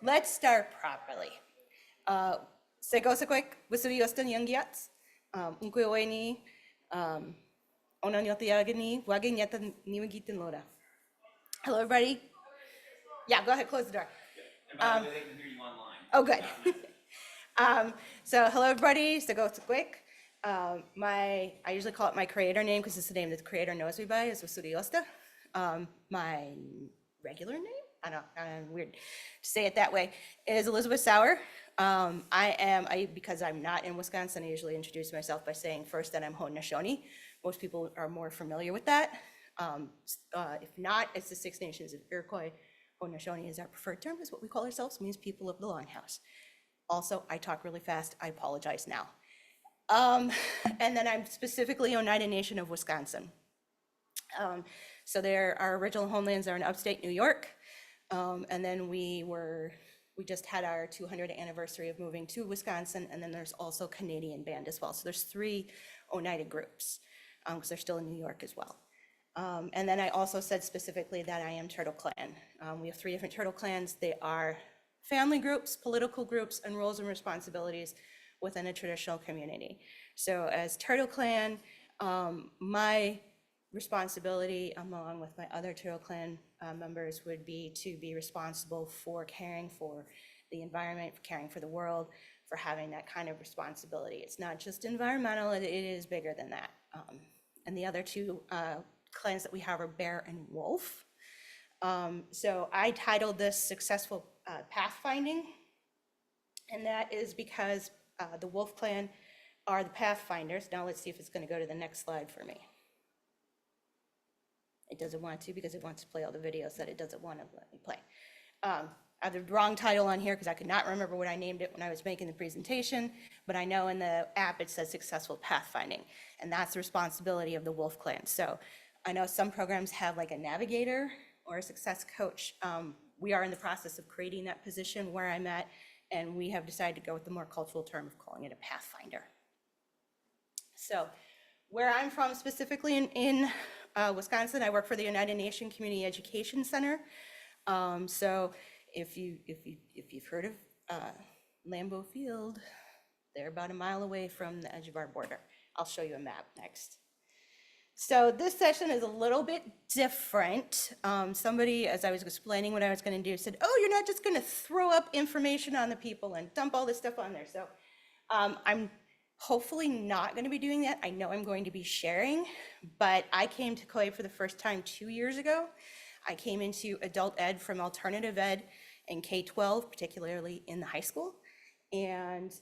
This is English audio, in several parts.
let's start properly. Sego sekwek, wisuri yostan yangiats, unkuyoeni, onanyotiagani, waginyatan niwagitin loda. Hello, everybody. Yeah, go ahead, close the door. And by the way, they can hear you online. Oh, good. So hello, everybody. Sego sekwek. I usually call it my creator name because it's the name that the creator knows me by, is Wasuri Yosta. My regular name, I don't know, weird to say it that way, is Elizabeth Sauer. Because I'm not in Wisconsin, I usually introduce myself by saying first that I'm Haudenosaunee. Most people are more familiar with that. If not, it's the Six Nations of Iroquois. Haudenosaunee is our preferred term, is what we call ourselves, means people of the Longhouse. Also, I talk really fast, I apologize now. And then I'm specifically Oneida Nation of Wisconsin. So our original homelands are in upstate New York. And then we just had our 200th anniversary of moving to Wisconsin. And then there's also Canadian band as well. So there's 3 Oneida groups, because they're still in New York as well. And then I also said specifically that I am Turtle Clan. We have 3 different Turtle Clans. They are family groups, political groups, and roles and responsibilities within a traditional community. So as Turtle Clan, my responsibility, along with my other Turtle Clan members, would be to be responsible for caring for the environment, for caring for the world, for having that kind of responsibility. It's not just environmental, it is bigger than that. And the other 2 clans that we have are Bear and Wolf. So I titled this Successful Pathfinding, and that is because the Wolf Clan are the Pathfinders. Now let's see if it's going to go to the next slide for me. It doesn't want to because it wants to play all the videos that it doesn't want to let me play. I have the wrong title on here because I could not remember what I named it when I was making the presentation, but I know in the app it says Successful Pathfinding, and that's the responsibility of the Wolf Clan. So I know some programs have like a navigator or a success coach. We are in the process of creating that position where I'm at, and we have decided to go with the more cultural term of calling it a pathfinder. So where I'm from specifically in Wisconsin, I work for the United Nations Community Education Center. So if you've heard of Lambeau Field, they're about a mile away from the edge of our border. I'll show you a map next. So this session is a little bit different. Somebody, as I was explaining what I was going to do, said, oh, you're not just going to throw up information on the people and dump all this stuff on there. So I'm hopefully not going to be doing that. I know I'm going to be sharing, but I came to COAB for the first time 2 years ago. I came into adult ed from alternative ed in K-12, particularly in the high school. And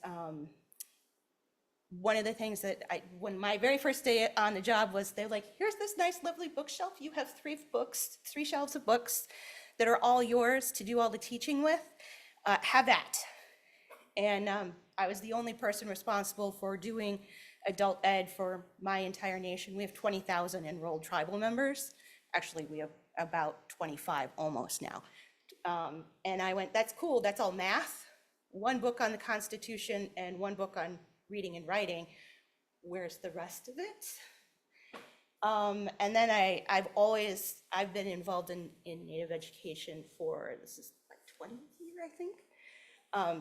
one of the things that when my very first day on the job was, they're like, here's this nice, lovely bookshelf. You have 3 shelves of books that are all yours to do all the teaching with. Have that. And I was the only person responsible for doing adult ed for my entire nation. We have 20,000 enrolled tribal members. Actually, we have about 25 almost now. And I went, that's cool, that's all math. 1 book on the Constitution and 1 book on reading and writing. Where's the rest of it? And then I've been involved in Native education for, this is like 20th year, I think.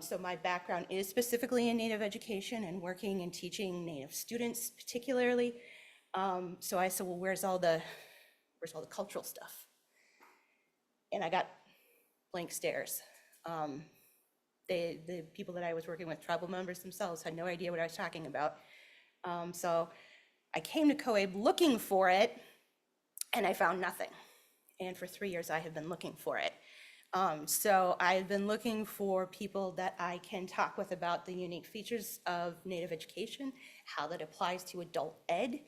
So my background is specifically in Native education and working and teaching Native students particularly. So I said, well, where's all the cultural stuff? And I got blank stares. The people that I was working with, tribal members themselves, had no idea what I was talking about. So I came to COAB looking for it, and I found nothing. And for 3 years, I have been looking for it. So I've been looking for people that I can talk with about the unique features of Native education, how that applies to adult ed,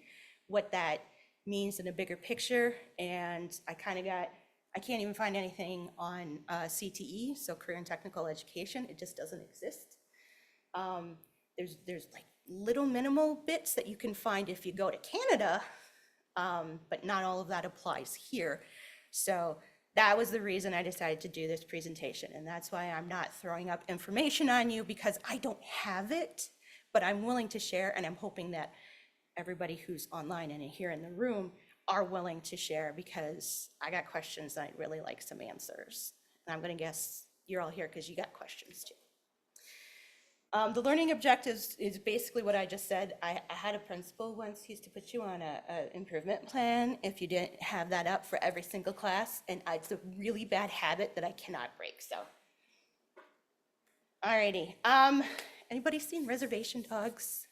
what that means in a bigger picture. And I can't even find anything on CTE, so career and technical education. It just doesn't exist. There's like little minimal bits that you can find if you go to Canada, but not all of that applies here. So that was the reason I decided to do this presentation. And that's why I'm not throwing up information on you, because I don't have it, but I'm willing to share, and I'm hoping that everybody who's online and here in the room are willing to share, because I got questions that I'd really like some answers. And I'm gonna guess you're all here because you got questions too. The learning objectives is basically what I just said. I had a principal once, he used to put you on a improvement plan if you didn't have that up for every single class, and it's a really bad habit that I cannot break, so. Alrighty, anybody seen Reservation Dogs?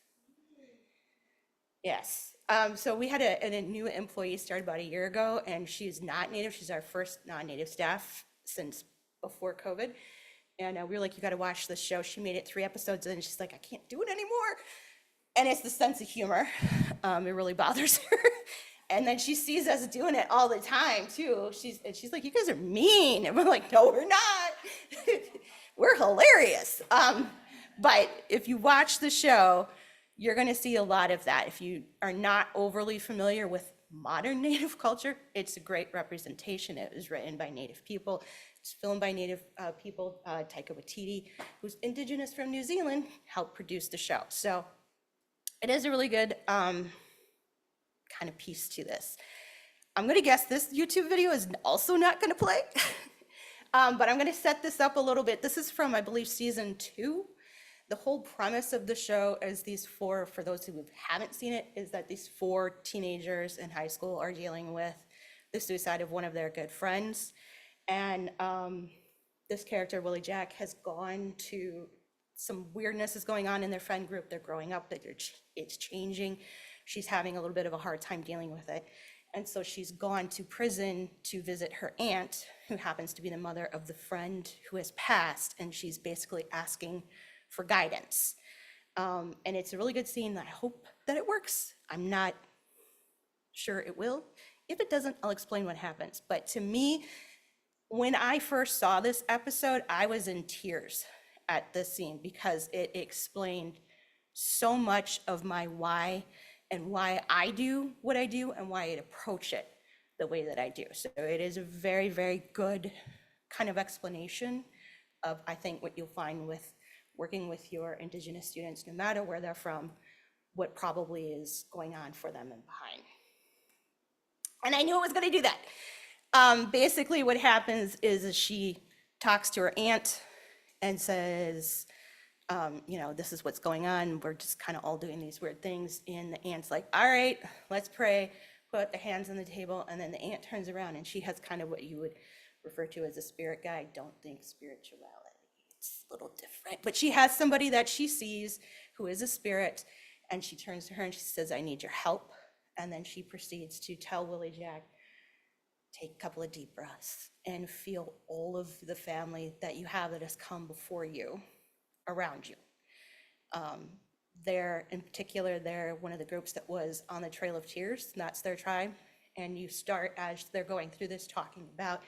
Yes, so we had a new employee start about a year ago, and she's not native, she's our first non-native staff since before COVID. And we were like, you gotta watch this show. She made it 3 episodes in, and she's like, I can't do it anymore. And it's the sense of humor. It really bothers her. And then she sees us doing it all the time too. She's like, you guys are mean. And we're like, no, we're not. We're hilarious. But if you watch the show, you're gonna see a lot of that. If you are not overly familiar with modern Native culture, it's a great representation. It was written by Native people. It's filmed by Native people. Taika Waititi, who's Indigenous from New Zealand, helped produce the show. So it is a really good kind of piece to this. I'm gonna guess this YouTube video is also not gonna play, but I'm gonna set this up a little bit. This is from, I believe, season 2. The whole premise of the show is these 4, for those who haven't seen it, is that these 4 teenagers in high school are dealing with the suicide of one of their good friends. And this character, Willie Jack, has gone to, some weirdness is going on in their friend group. They're growing up, it's changing. She's having a little bit of a hard time dealing with it. And so she's gone to prison to visit her aunt, who happens to be the mother of the friend who has passed. And she's basically asking for guidance. And it's a really good scene. I hope that it works. I'm not sure it will. If it doesn't, I'll explain what happens. But to me, when I first saw this episode, I was in tears at this scene because it explained so much of my why and why I do what I do and why I approach it the way that I do. So it is a very, very good kind of explanation of, I think, what you'll find with working with your Indigenous students, no matter where they're from, what probably is going on for them and behind. And I knew it was gonna do that. Basically what happens is she talks to her aunt and says, you know, this is what's going on. We're just kind of all doing these weird things. And the aunt's like, all right, let's pray, put their hands on the table. And then the aunt turns around and she has kind of what you would refer to as a spirit guide. Don't think spirituality, it's a little different. But she has somebody that she sees who is a spirit, and she turns to her and she says, I need your help. And then she proceeds to tell Willie Jack, take a couple of deep breaths and feel all of the family that you have that has come before you around you. They're, in particular, they're one of the groups that was on the Trail of Tears, and that's their tribe. And you start, as they're going through this, talking about,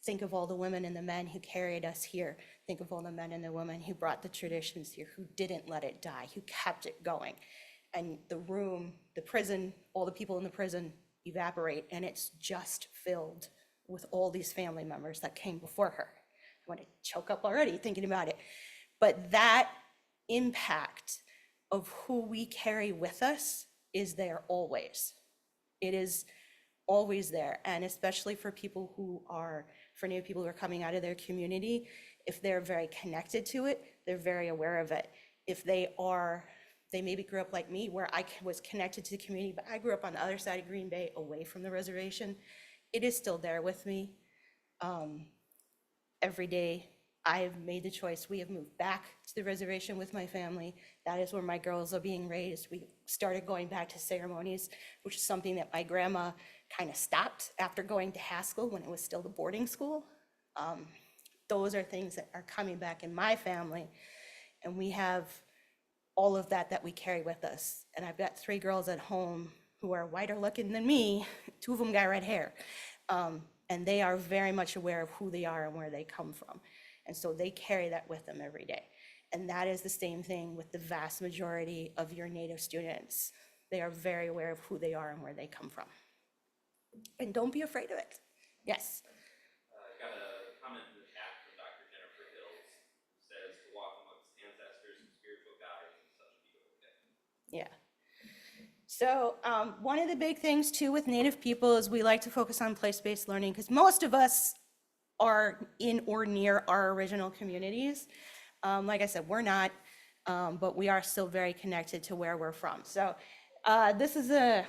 think of all the women and the men who carried us here. Think of all the men and the women who brought the traditions here, who didn't let it die, who kept it going. And the room, the prison, all the people in the prison evaporate, and it's just filled with all these family members that came before her. I want to choke up already thinking about it. But that impact of who we carry with us is there always. It is always there. And especially for people who are, for Native people who are coming out of their community, if they're very connected to it, they're very aware of it. If they are, they maybe grew up like me, where I was connected to the community, but I grew up on the other side of Green Bay, away from the reservation. It is still there with me. Every day, I have made the choice. We have moved back to the reservation with my family. That is where my girls are being raised. We started going back to ceremonies, which is something that my grandma kind of stopped after going to Haskell when it was still the boarding school. Those are things that are coming back in my family, and we have all of that we carry with us. And I've got 3 girls at home who are whiter looking than me. 2 of them got red hair. And they are very much aware of who they are and where they come from. And so they carry that with them every day. And that is the same thing with the vast majority of your Native students. They are very aware of who they are and where they come from. And don't be afraid of it. Yes? Got a comment in the chat from Dr. Jennifer Hills, who says to walk amongst ancestors and spiritual guides and such people. Yeah. So one of the big things too with Native people is we like to focus on place-based learning, because most of us are in or near our original communities. Like I said, we're not, but we are still very connected to where we're from. So this is a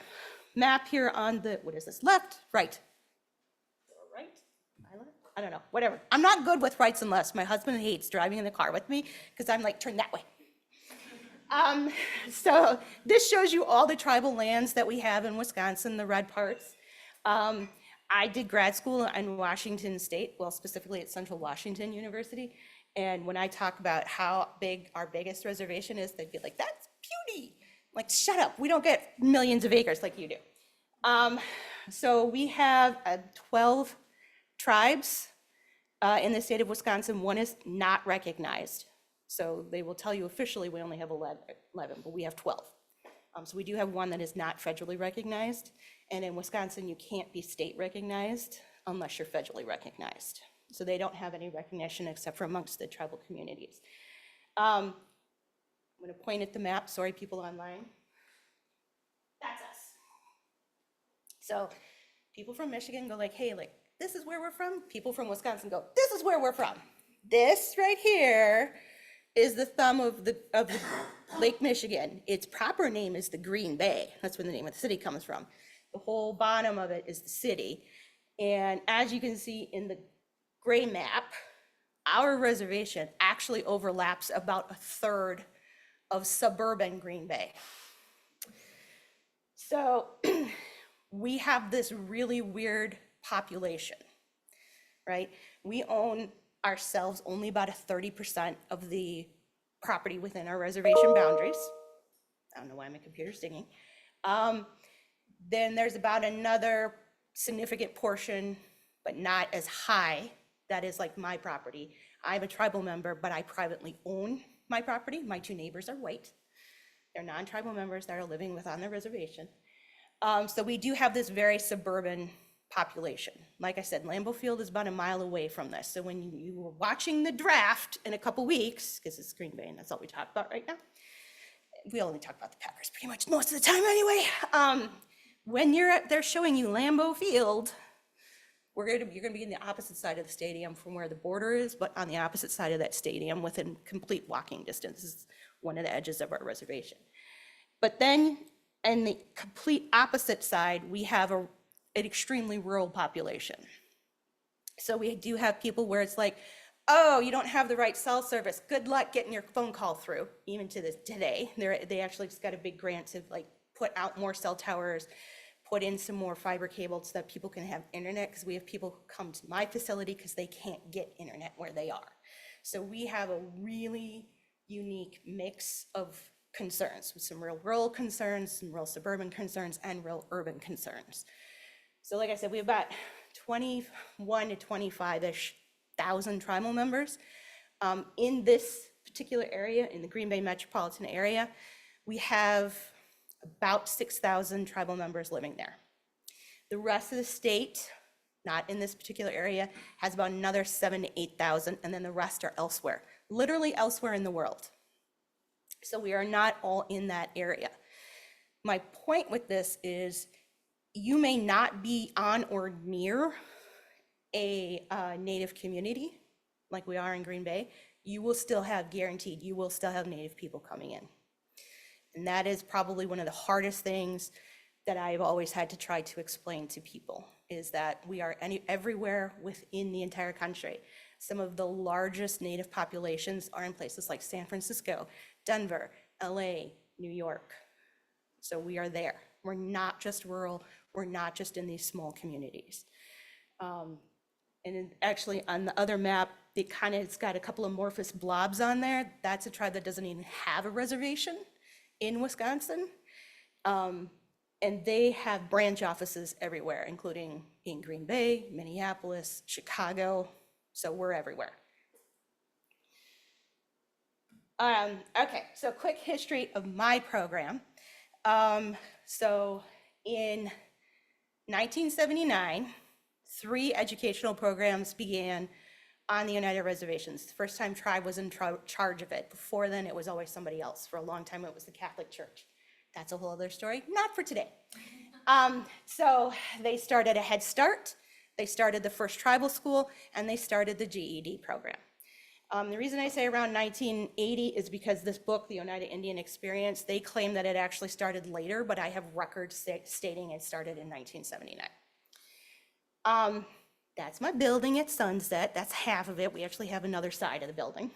map here on the, what is this, left, right? Right? My left? I don't know, whatever. I'm not good with rights and lefts. My husband hates driving in the car with me because I'm like, turn that way. So this shows you all the tribal lands that we have in Wisconsin, the red parts. I did grad school in Washington State, well, specifically at Central Washington University. And when I talk about how big our biggest reservation is, they'd be like, that's puny. Like, shut up, we don't get millions of acres like you do. So we have 12 tribes in the state of Wisconsin. One is not recognized. So they will tell you officially we only have 11, but we have 12. So we do have one that is not federally recognized. And in Wisconsin, you can't be state recognized unless you're federally recognized. So they don't have any recognition except for amongst the tribal communities. I'm going to point at the map. Sorry, people online. That's us. So people from Michigan go like, hey, like, this is where we're from. People from Wisconsin go, this is where we're from. This right here is the thumb of the Lake Michigan. Its proper name is the Green Bay. That's where the name of the city comes from. The whole bottom of it is the city. And as you can see in the gray map, our reservation actually overlaps about a third of suburban Green Bay. So we have this really weird population, right? We own ourselves only about 30% of the property within our reservation boundaries. I don't know why my computer's singing. Then there's about another significant portion, but not as high, that is like my property. I'm a tribal member, but I privately own my property. My two neighbors are white. They're non-tribal members that are living within the reservation. So we do have this very suburban population. Like I said, Lambeau Field is about a mile away from this. So when you were watching the draft in a couple weeks, because it's Green Bay and that's all we talk about right now. We only talk about the Packers pretty much most of the time anyway. When they're showing you Lambeau Field, you're gonna be in the opposite side of the stadium from where the border is, but on the opposite side of that stadium within complete walking distance is one of the edges of our reservation. But then in the complete opposite side, we have an extremely rural population. So we do have people where it's like, oh, you don't have the right cell service. Good luck getting your phone call through. Even to this today, they actually just got a big grant to like put out more cell towers, put in some more fiber cable so that people can have internet, because we have people who come to my facility because they can't get internet where they are. So we have a really unique mix of concerns, with some real rural concerns, some real suburban concerns, and real urban concerns. So like I said, we have about 21 to 25-ish thousand tribal members. In this particular area, in the Green Bay metropolitan area, we have about 6,000 tribal members living there. The rest of the state, not in this particular area, has about another 7,000 to 8,000, and then the rest are elsewhere, literally elsewhere in the world. So we are not all in that area. My point with this is you may not be on or near a Native community like we are in Green Bay. You will still have guaranteed, you will still have Native people coming in. And that is probably one of the hardest things that I've always had to try to explain to people, is that we are everywhere within the entire country. Some of the largest Native populations are in places like San Francisco, Denver, LA, New York. So we are there. We're not just rural, we're not just in these small communities. And actually on the other map, it's got a couple amorphous blobs on there. That's a tribe that doesn't even have a reservation in Wisconsin. And they have branch offices everywhere, including in Green Bay, Minneapolis, Chicago. So we're everywhere. Okay, so quick history of my program. So in 1979, 3 educational programs began on the United Reservations. The first time Tribe was in charge of it. Before then, it was always somebody else. For a long time, it was the Catholic Church. That's a whole other story, not for today. So they started a Head Start. They started the first tribal school, and they started the GED program. The reason I say around 1980 is because this book, The Oneida Indian Experience, they claim that it actually started later, but I have records stating it started in 1979. That's my building at Sunset. That's half of it. We actually have another side of the building.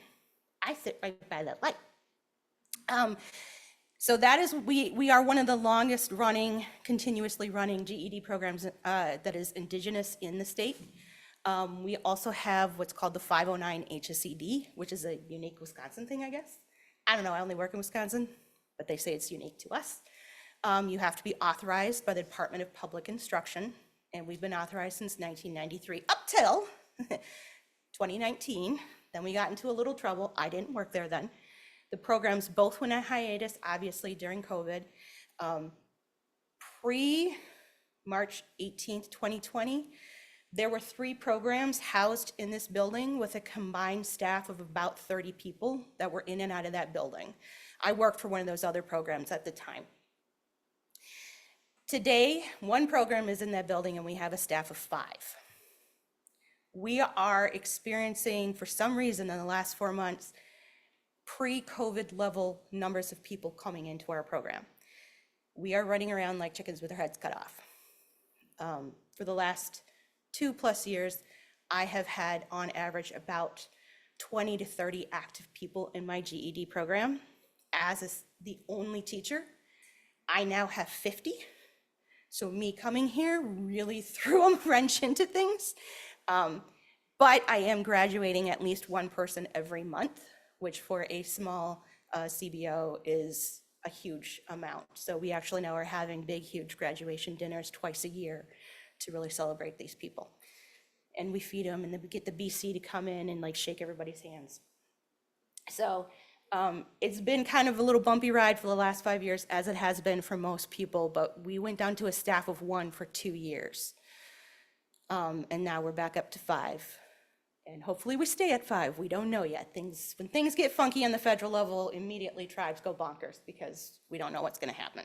I sit right by that light. So that is, we are one of the longest running, continuously running GED programs that is indigenous in the state. We also have what's called the 509 HSED, which is a unique Wisconsin thing, I guess. I don't know, I only work in Wisconsin, but they say it's unique to us. You have to be authorized by the Department of Public Instruction, and we've been authorized since 1993 up till 2019. Then we got into a little trouble. I didn't work there then. The programs both went on hiatus, obviously, during COVID. Pre-March 18th, 2020, there were 3 programs housed in this building with a combined staff of about 30 people that were in and out of that building. I worked for one of those other programs at the time. Today, 1 program is in that building and we have a staff of 5. We are experiencing, for some reason in the last 4 months, pre-COVID level numbers of people coming into our program. We are running around like chickens with our heads cut off. For the last 2+ years, I have had on average about 20 to 30 active people in my GED program. As the only teacher, I now have 50. So me coming here really threw a wrench into things. But I am graduating at least 1 person every month, which for a small CBO is a huge amount. So we actually now are having big, huge graduation dinners twice a year to really celebrate these people. And we feed them, and then we get the BC to come in and like shake everybody's hands. So it's been kind of a little bumpy ride for the last 5 years, as it has been for most people, but we went down to a staff of 1 for 2 years. And now we're back up to 5. And hopefully we stay at 5. We don't know yet. When things get funky on the federal level, immediately tribes go bonkers because we don't know what's going to happen.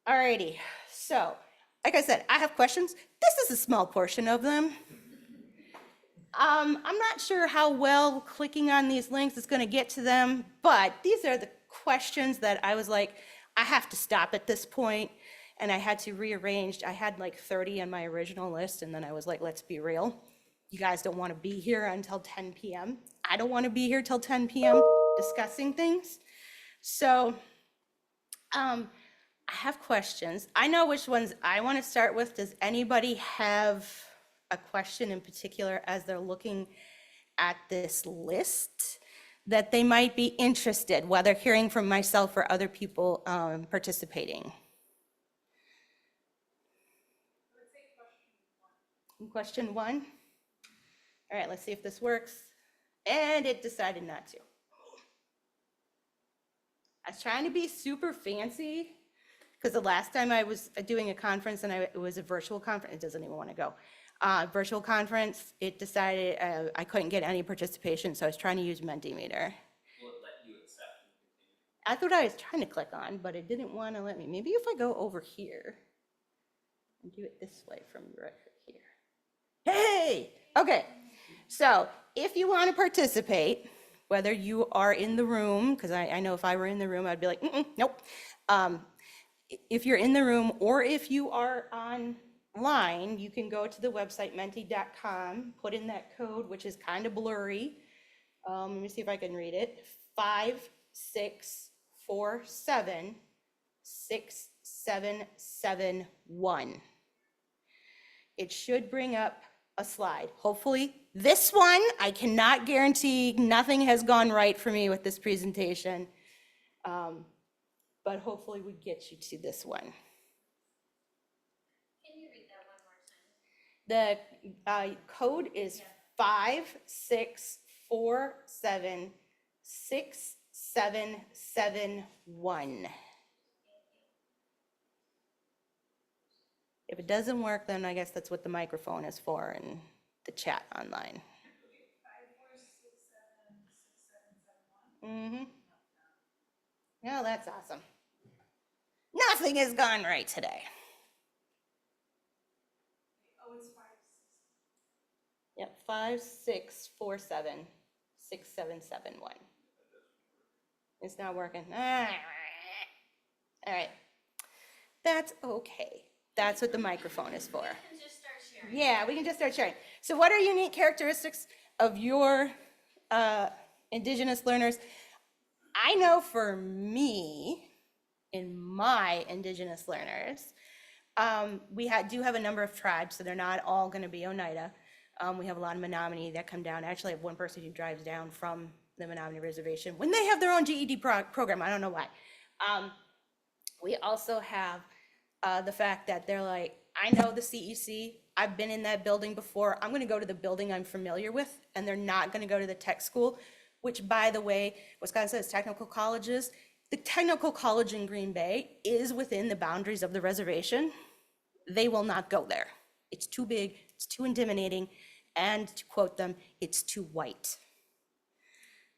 Alrighty, so like I said, I have questions. This is a small portion of them. I'm not sure how well clicking on these links is going to get to them, but these are the questions that I was like, I have to stop at this point. And I had to rearrange. I had like 30 on my original list, and then I was like, let's be real. You guys don't want to be here until 10 p.m. I don't want to be here till 10 p.m. discussing things. So I have questions. I know which ones I want to start with. Does anybody have a question in particular as they're looking at this list that they might be interested, whether hearing from myself or other people participating? Question 1. All right, let's see if this works. And it decided not to. I was trying to be super fancy because the last time I was doing a conference and it was a virtual conference, it doesn't even want to go. Virtual conference, it decided I couldn't get any participation, so I was trying to use Mentimeter. Will it let you accept and continue? That's what I was trying to click on, but it didn't want to let me. Maybe if I go over here and do it this way from right here. Hey, okay. So if you want to participate, whether you are in the room, because I know if I were in the room, I'd be like, nope. If you're in the room or if you are online, you can go to the website menti.com, put in that code, which is kind of blurry. Let me see if I can read it. 56476771. It should bring up a slide. Hopefully this one, I cannot guarantee, nothing has gone right for me with this presentation. But hopefully we get you to this one. Can you read that one more time? The code is 56476771. If it doesn't work, then I guess that's what the microphone is for and the chat online. 54676771. Yeah, that's awesome. Nothing has gone right today. Yep, 56476771. It's not working. All right. That's okay. That's what the microphone is for. You can just start sharing. Yeah, we can just start sharing. So what are unique characteristics of your Indigenous learners? I know for me, in my Indigenous learners, we do have a number of tribes, so they're not all going to be Oneida. We have a lot of Menominee that come down. Actually, I have one person who drives down from the Menominee Reservation when they have their own GED program. I don't know why. We also have the fact that they're like, I know the CEC. I've been in that building before. I'm going to go to the building I'm familiar with, and they're not going to go to the tech school, which, by the way, Wisconsin has technical colleges. The technical college in Green Bay is within the boundaries of the reservation. They will not go there. It's too big, it's too intimidating, and to quote them, it's too white.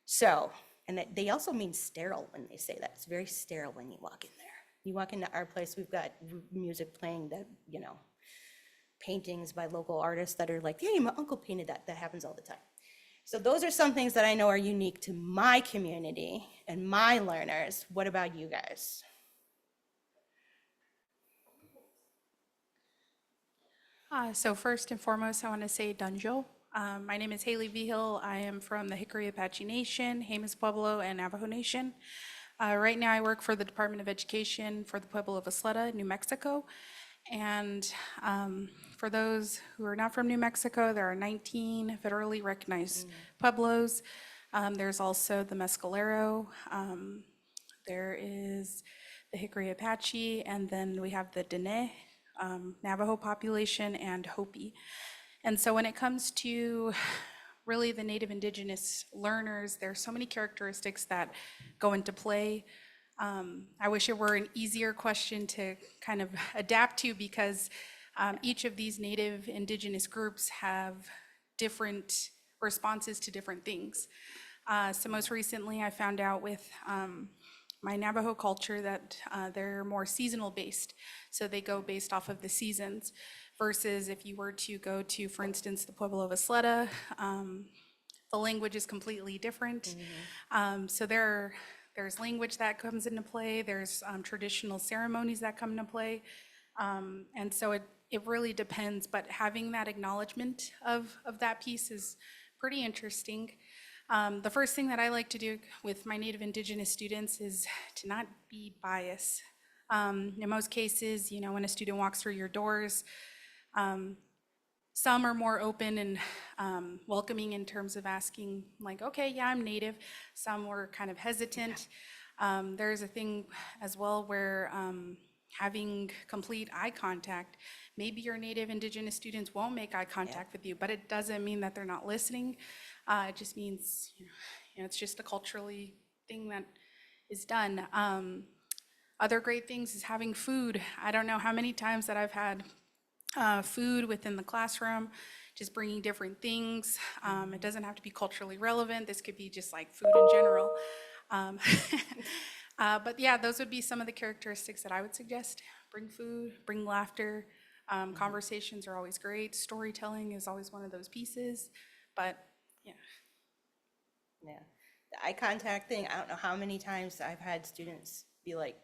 So, and they also mean sterile when they say that. It's very sterile when you walk in there. You walk into our place, we've got music playing that, paintings by local artists that are like, hey, my uncle painted that. That happens all the time. So those are some things that I know are unique to my community and my learners. What about you guys? So first and foremost, I want to say Dunjo. My name is Haley Vigil. I am from the Hickory Apache Nation, Jemez Pueblo, and Navajo Nation. Right now I work for the Department of Education for the Pueblo of Isleta, New Mexico. And for those who are not from New Mexico, there are 19 federally recognized pueblos. There's also the Mescalero. There is the Hickory Apache, and then we have the Dene, Navajo population, and Hopi. And so when it comes to really the Native Indigenous learners, there are so many characteristics that go into play. I wish it were an easier question to kind of adapt to, because each of these Native Indigenous groups have different responses to different things. So most recently I found out with my Navajo culture that they're more seasonal based. So they go based off of the seasons, versus if you were to go to, for instance, the Pueblo of Isleta, the language is completely different. So there's language that comes into play, there's traditional ceremonies that come into play. And so it really depends, but having that acknowledgement of that piece is pretty interesting. The first thing that I like to do with my Native Indigenous students is to not be biased. In most cases, when a student walks through your doors, some are more open and welcoming in terms of asking, like, okay, yeah, I'm Native. Some were kind of hesitant. There's a thing as well where having complete eye contact, maybe your Native Indigenous students won't make eye contact with you, but it doesn't mean that they're not listening. It just means, it's just a culturally thing that is done. Other great things is having food. I don't know how many times that I've had food within the classroom, just bringing different things. It doesn't have to be culturally relevant. This could be just like food in general. But yeah, those would be some of the characteristics that I would suggest. Bring food, bring laughter. Conversations are always great. Storytelling is always one of those pieces, but yeah. Yeah, the eye contact thing, I don't know how many times I've had students be like,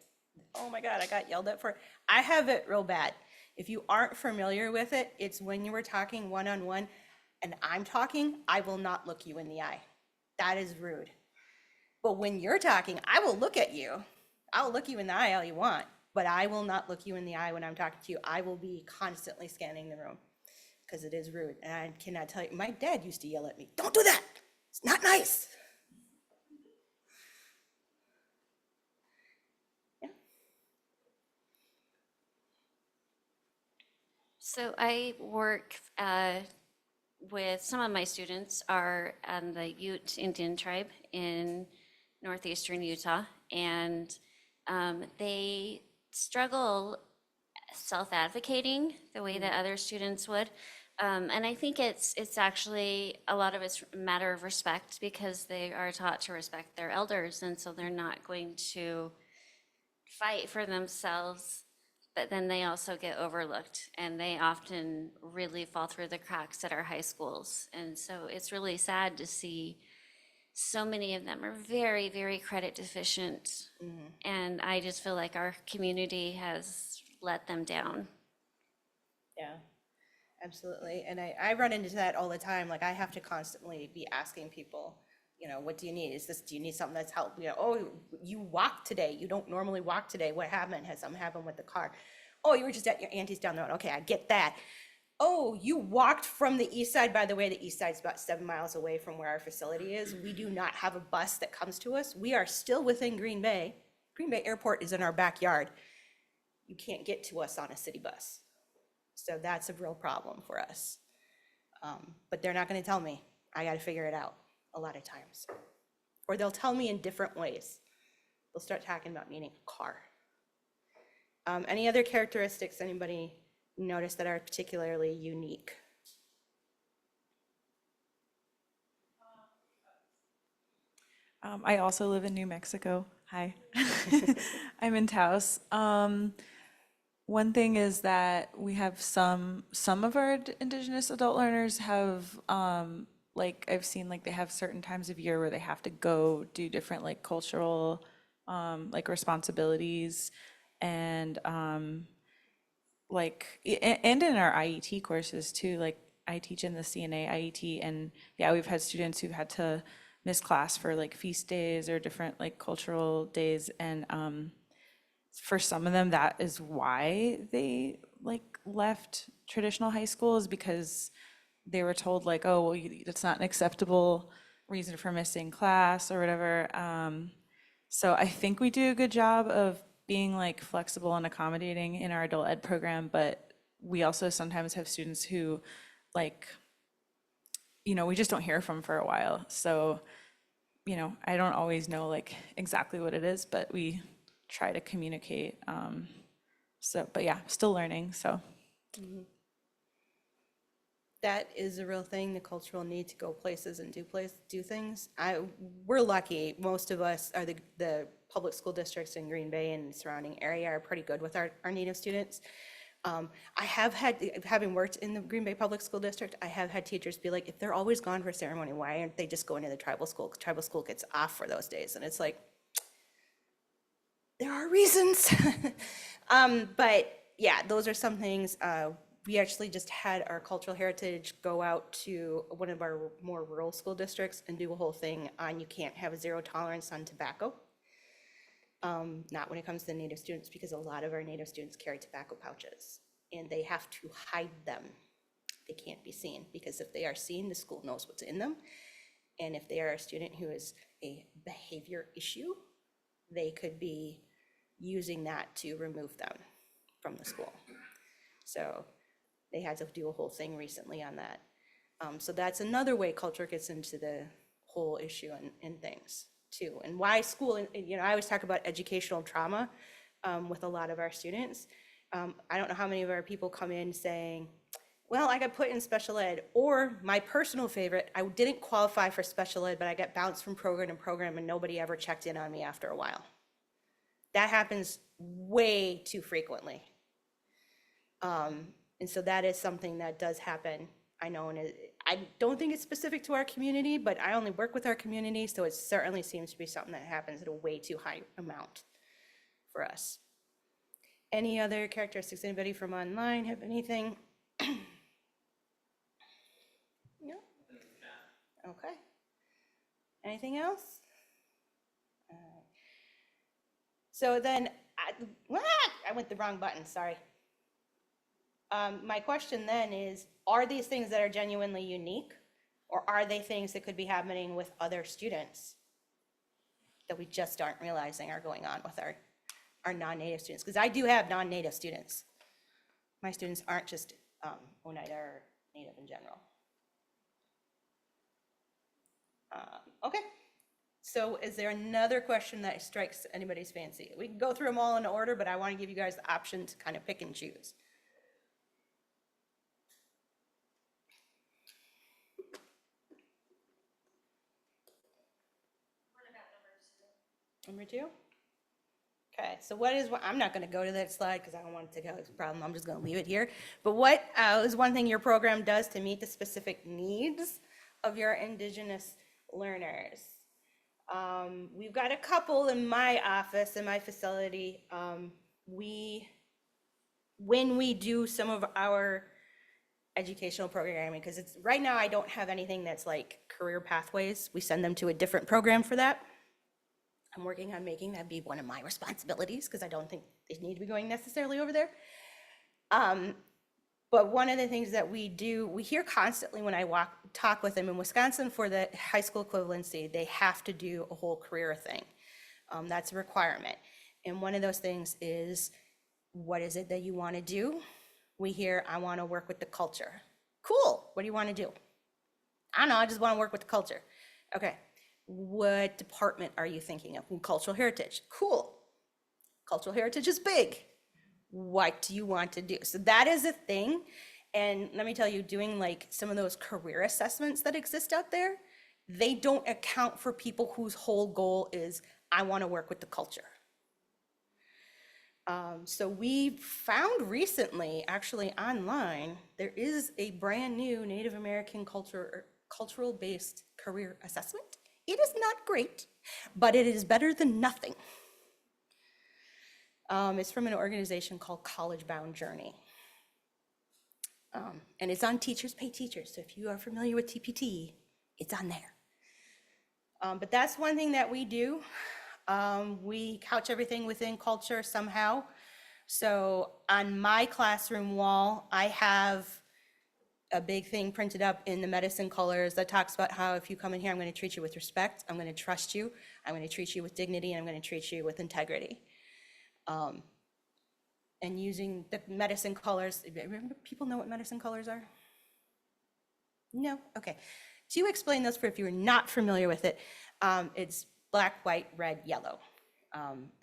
oh my God, I got yelled at for it. I have it real bad. If you aren't familiar with it, it's when you were talking one-on-one and I'm talking, I will not look you in the eye. That is rude. But when you're talking, I will look at you. I'll look you in the eye all you want, but I will not look you in the eye when I'm talking to you. I will be constantly scanning the room because it is rude. And I cannot tell you, my dad used to yell at me, don't do that. It's not nice. Yeah. So I work with some of my students are on the Ute Indian tribe in northeastern Utah, and they struggle self-advocating the way that other students would. And I think it's actually, a lot of it's a matter of respect, because they are taught to respect their elders, and so they're not going to fight for themselves but then they also get overlooked, and they often really fall through the cracks at our high schools. And so it's really sad to see so many of them are very, very credit deficient. And I just feel like our community has let them down. Yeah, absolutely. And I run into that all the time. Like I have to constantly be asking people, you know, what do you need? Do you need something that's help? You know, oh, you walked today. You don't normally walk today. What happened? Has something happened with the car? Oh, you were just at your auntie's down the road. Okay, I get that. Oh, you walked from the east side. By the way, the east side's about 7 miles away from where our facility is. We do not have a bus that comes to us. We are still within Green Bay. Green Bay Airport is in our backyard. You can't get to us on a city bus. So that's a real problem for us. But they're not gonna tell me. I gotta figure it out a lot of times. Or they'll tell me in different ways. They'll start talking about needing a car. Any other characteristics anybody notice that are particularly unique? I also live in New Mexico. Hi. I'm in Taos. One thing is that we have some of our Indigenous adult learners have, like I've seen, like they have certain times of year where they have to go do different like cultural, like responsibilities, and and in our IET courses too. Like I teach in the CNA IET, and yeah, we've had students who've had to miss class for like feast days or different like cultural days, and for some of them that is why they like left traditional high school, is because they were told like, oh well, it's not an acceptable reason for missing class or whatever. So I think we do a good job of being like flexible and accommodating in our adult ed program, but we also sometimes have students who like, you know, we just don't hear from for a while. So, you know, I don't always know like exactly what it is, but we try to communicate. But yeah, still learning, so. That is a real thing, the cultural need to go places and do things. We're lucky, most of us are the public school districts in Green Bay and the surrounding area are pretty good with our Native students. I have had, having worked in the Green Bay Public School District, I have had teachers be like, if they're always gone for ceremony, why aren't they just going to the tribal school? Tribal school gets off for those days, and it's like, there are reasons. But yeah, those are some things. We actually just had our cultural heritage go out to one of our more rural school districts and do a whole thing on you can't have a zero tolerance on tobacco. Not when it comes to Native students, because a lot of our Native students carry tobacco pouches and they have to hide them. They can't be seen, because if they are seen, the school knows what's in them. And if they are a student who is a behavior issue, they could be using that to remove them from the school. So they had to do a whole thing recently on that. So that's another way culture gets into the whole issue and things too. And why school, and you know, I always talk about educational trauma with a lot of our students. I don't know how many of our people come in saying, well, I got put in special ed, or my personal favorite, I didn't qualify for special ed, but I got bounced from program to program and nobody ever checked in on me after a while. That happens way too frequently. And so that is something that does happen, I know, and I don't think it's specific to our community, but I only work with our community, so it certainly seems to be something that happens at a way too high amount for us. Any other characteristics? Anybody from online have anything? No? Okay. Anything else? So then, I went the wrong button, sorry. My question then is, are these things that are genuinely unique, or are they things that could be happening with other students that we just aren't realizing are going on with our non-native students? Because I do have non-native students. My students aren't just Oneida or Native in general. Okay. So is there another question that strikes anybody's fancy? We can go through them all in order, but I want to give you guys the option to kind of pick and choose. Number two? Okay, so what is, I'm not gonna go to that slide because I don't want to take out this problem, I'm just gonna leave it here. But what is one thing your program does to meet the specific needs of your Indigenous learners? We've got a couple in my office, in my facility. When we do some of our educational programming, because it's, right now I don't have anything that's like career pathways. We send them to a different program for that. I'm working on making that be one of my responsibilities because I don't think they need to be going necessarily over there. But one of the things that we do, we hear constantly when I talk with them in Wisconsin for the high school equivalency, they have to do a whole career thing. That's a requirement. And one of those things is, what is it that you want to do? We hear, I want to work with the culture. Cool, what do you want to do? I don't know, I just want to work with the culture. Okay, what department are you thinking of? Cultural heritage, cool. Cultural heritage is big. What do you want to do? So that is a thing. And let me tell you, doing like some of those career assessments that exist out there, they don't account for people whose whole goal is, I want to work with the culture. So we found recently, actually online, there is a brand new Native American cultural-based career assessment. It is not great, but it is better than nothing. It's from an organization called College Bound Journey. And it's on Teachers Pay Teachers. So if you are familiar with TPT, it's on there. But that's one thing that we do. We couch everything within culture somehow. So on my classroom wall, I have a big thing printed up in the medicine colors that talks about how if you come in here, I'm going to treat you with respect, I'm going to trust you, I'm going to treat you with dignity, and I'm going to treat you with integrity. And using the medicine colors, remember, people know what medicine colors are? No? Okay. To explain those for if you're not familiar with it, it's black, white, red, yellow.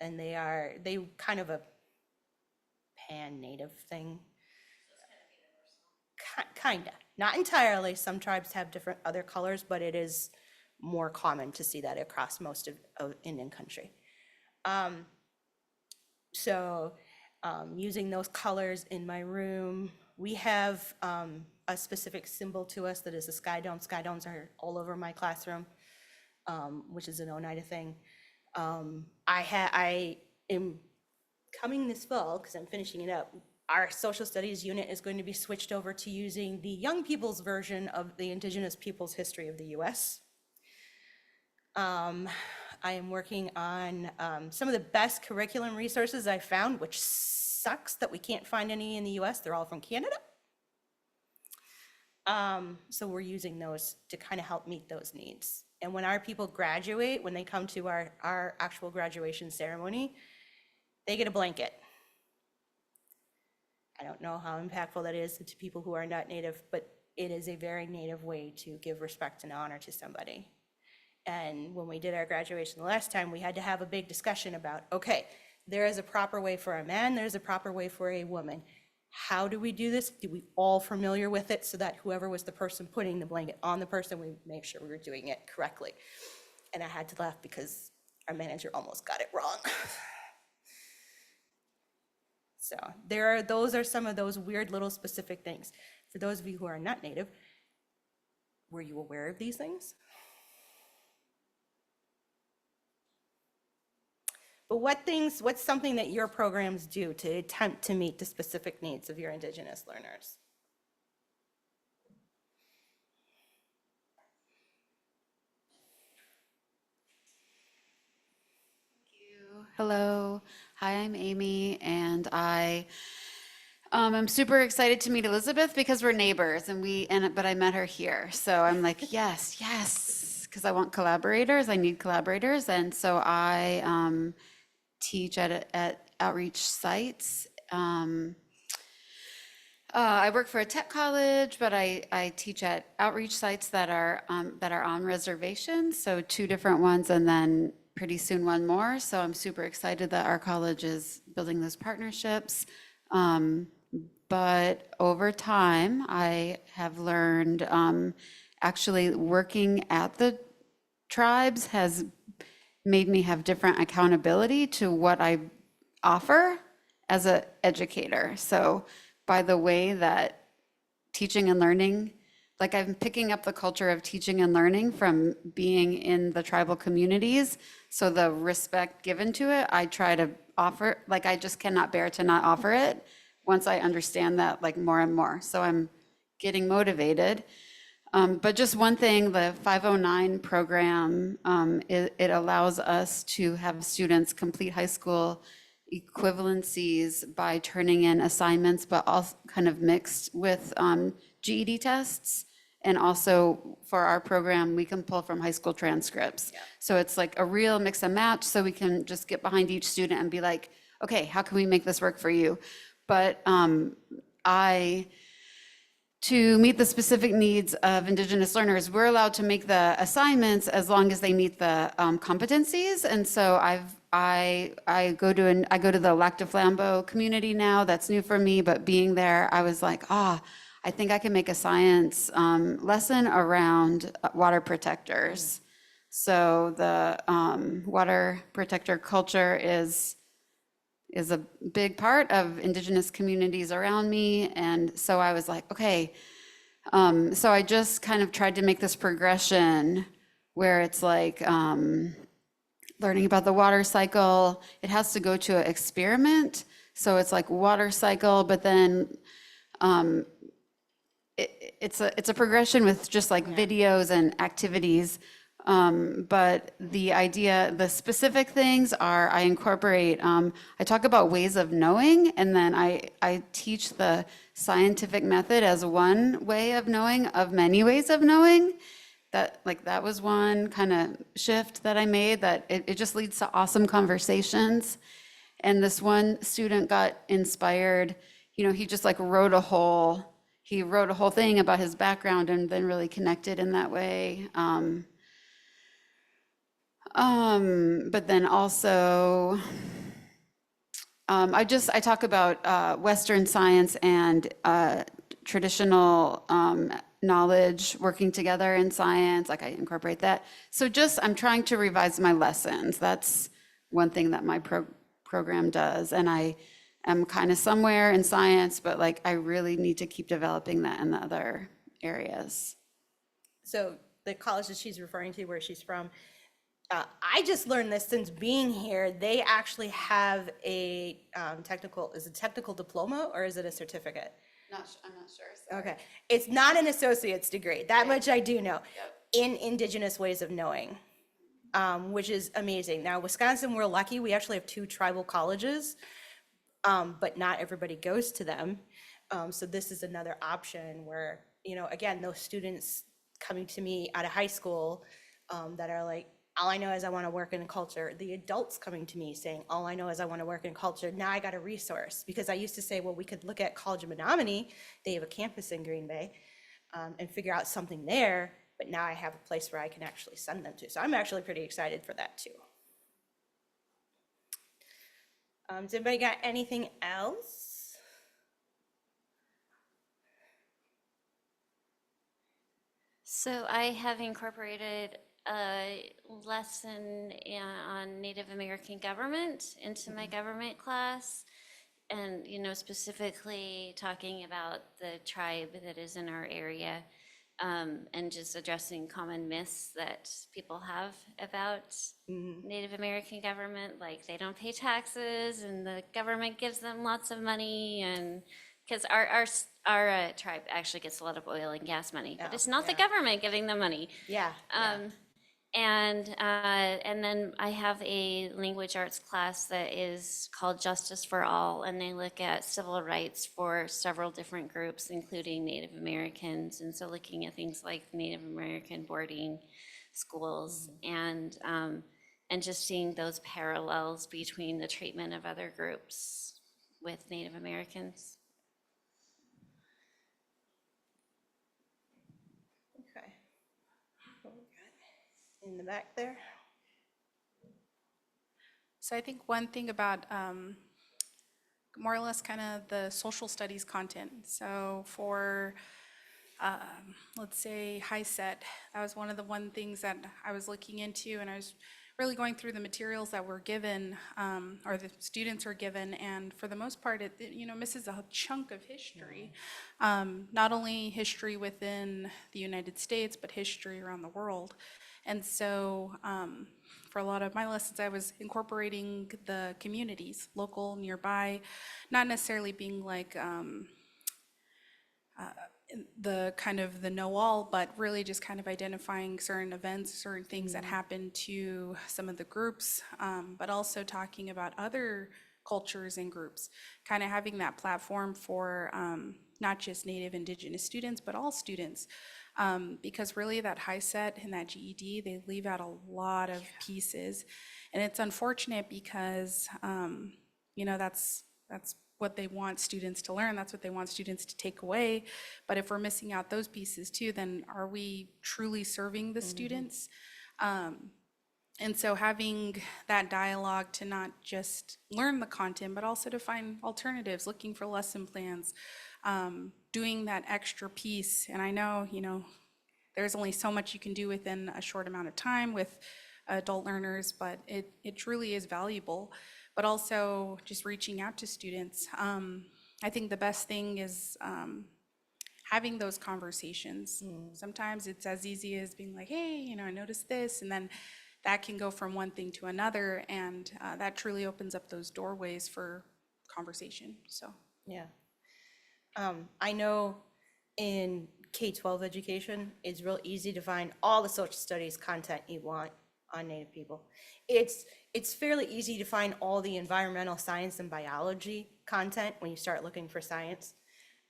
And they kind of a pan-native thing. Kinda, not entirely. Some tribes have different other colors, but it is more common to see that across most of Indian country. Using those colors in my room, we have a specific symbol to us that is a sky dome. Sky domes are all over my classroom, which is an Oneida thing. I am coming this fall, because I'm finishing it up, our social studies unit is going to be switched over to using the young people's version of the Indigenous people's history of the US. I am working on some of the best curriculum resources I found, which sucks that we can't find any in the US. They're all from Canada. So we're using those to kind of help meet those needs. And when our people graduate, when they come to our actual graduation ceremony, they get a blanket. I don't know how impactful that is to people who are not Native, but it is a very Native way to give respect and honor to somebody. And when we did our graduation the last time, we had to have a big discussion about, okay, there is a proper way for a man, there's a proper way for a woman. How do we do this? Do we all familiar with it so that whoever was the person putting the blanket on the person, we make sure we were doing it correctly? And I had to laugh because our manager almost got it wrong. So those are some of those weird little specific things. For those of you who are not Native, were you aware of these things? But what's something that your programs do to attempt to meet the specific needs of your Indigenous learners? Hello, hi, I'm Amy, and I'm super excited to meet Elizabeth because we're neighbors, but I met her here, so I'm like, yes, because I want collaborators, I need collaborators, and so I teach at outreach sites. I work for a tech college, but I teach at outreach sites that are on reservations, so 2 different ones, and then pretty soon 1 more. So I'm super excited that our college is building those partnerships. But over time, I have learned actually working at the tribes has made me have different accountability to what I offer as an educator. So by the way that teaching and learning, like I'm picking up the culture of teaching and learning from being in the tribal communities. So the respect given to it, I try to offer, like I just cannot bear to not offer it once I understand that like more and more. So I'm getting motivated. But just one thing, the 509 program, it allows us to have students complete high school equivalencies by turning in assignments, but also kind of mixed with GED tests. And also for our program, we can pull from high school transcripts. So it's like a real mix and match, so we can just get behind each student and be like, okay, how can we make this work for you? But to meet the specific needs of Indigenous learners, we're allowed to make the assignments as long as they meet the competencies. And so I go to the Lac du Flambeau community now. That's new for me, but being there, I was like, I think I can make a science lesson around water protectors. So the water protector culture is a big part of Indigenous communities around me. And so I was like, okay, so I just kind of tried to make this progression where it's like learning about the water cycle. It has to go to an experiment. So it's like water cycle, but then it's a progression with just like videos and activities. But the idea, the specific things are I incorporate, I talk about ways of knowing, and then I teach the scientific method as one way of knowing of many ways of knowing. That was one kind of shift that I made, that it just leads to awesome conversations. And this one student got inspired, he just like wrote a whole thing about his background and then really connected in that way. But then also, I talk about Western science and traditional knowledge working together in science, like I incorporate that. So I'm trying to revise my lessons. That's one thing that my program does. And I am kind of somewhere in science, but like I really need to keep developing that in the other areas. So the college that she's referring to, where she's from, I just learned this since being here. They actually have a is it technical diploma or is it a certificate? I'm not sure. Sorry. Okay, it's not an associate's degree. That much I do know. In Indigenous ways of knowing, which is amazing. Now, Wisconsin, we're lucky. We actually have 2 tribal colleges, but not everybody goes to them. So this is another option where, again, those students coming to me out of high school that are like, all I know is I want to work in culture. The adults coming to me saying, all I know is I want to work in culture. Now I got a resource, because I used to say, well, we could look at College of Menominee. They have a campus in Green Bay, and figure out something there. But now I have a place where I can actually send them to. So I'm actually pretty excited for that too. Does anybody got anything else? So I have incorporated a lesson on Native American government into my government class, and specifically talking about the tribe that is in our area, and just addressing common myths that people have about Native American government, like they don't pay taxes and the government gives them lots of money, and because our tribe actually gets a lot of oil and gas money, but it's not the government giving them money. Yeah. And then I have a language arts class that is called Justice for All, and they look at civil rights for several different groups, including Native Americans. And so looking at things like Native American boarding schools, and just seeing those parallels between the treatment of other groups with Native Americans. Okay. What we got in the back there? So I think one thing about more or less kind of the social studies content. So for, let's say, high set, that was one of the things that I was looking into, and I was really going through the materials that we're given, or the students are given, and for the most part, it, misses a chunk of history. Not only history within the United States, but history around the world. And so, for a lot of my lessons, I was incorporating the communities, local, nearby, not necessarily being like, the kind of the know-all, but really just kind of identifying certain events, certain things that happen to some of the groups, but also talking about other cultures and groups, kind of having that platform for not just Native Indigenous students, but all students. Because really that high set and that GED, they leave out a lot of pieces. And it's unfortunate because, that's what they want students to learn. That's what they want students to take away. But if we're missing out those pieces too, then are we truly serving the students? And so having that dialogue to not just learn the content, but also to find alternatives, looking for lesson plans, doing that extra piece. And I know, there's only so much you can do within a short amount of time with adult learners, but it truly is valuable. But also just reaching out to students. I think the best thing is having those conversations. Sometimes it's as easy as being like, hey, I noticed this, and then that can go from one thing to another, and that truly opens up those doorways for conversation, so. Yeah. I know in K-12 education, it's real easy to find all the social studies content you want on Native people. It's fairly easy to find all the environmental science and biology content when you start looking for science.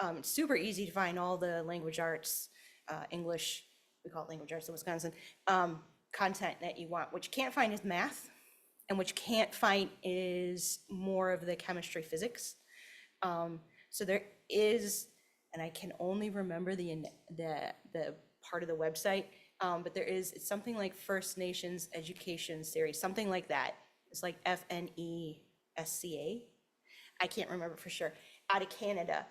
It's super easy to find all the language arts, English, we call it language arts in Wisconsin, content that you want. What you can't find is math, and what you can't find is more of the chemistry, physics. So there is, and I can only remember the part of the website, but there is, it's something like First Nations Education Series, something like that. It's like FNESCA. I can't remember for sure, out of Canada.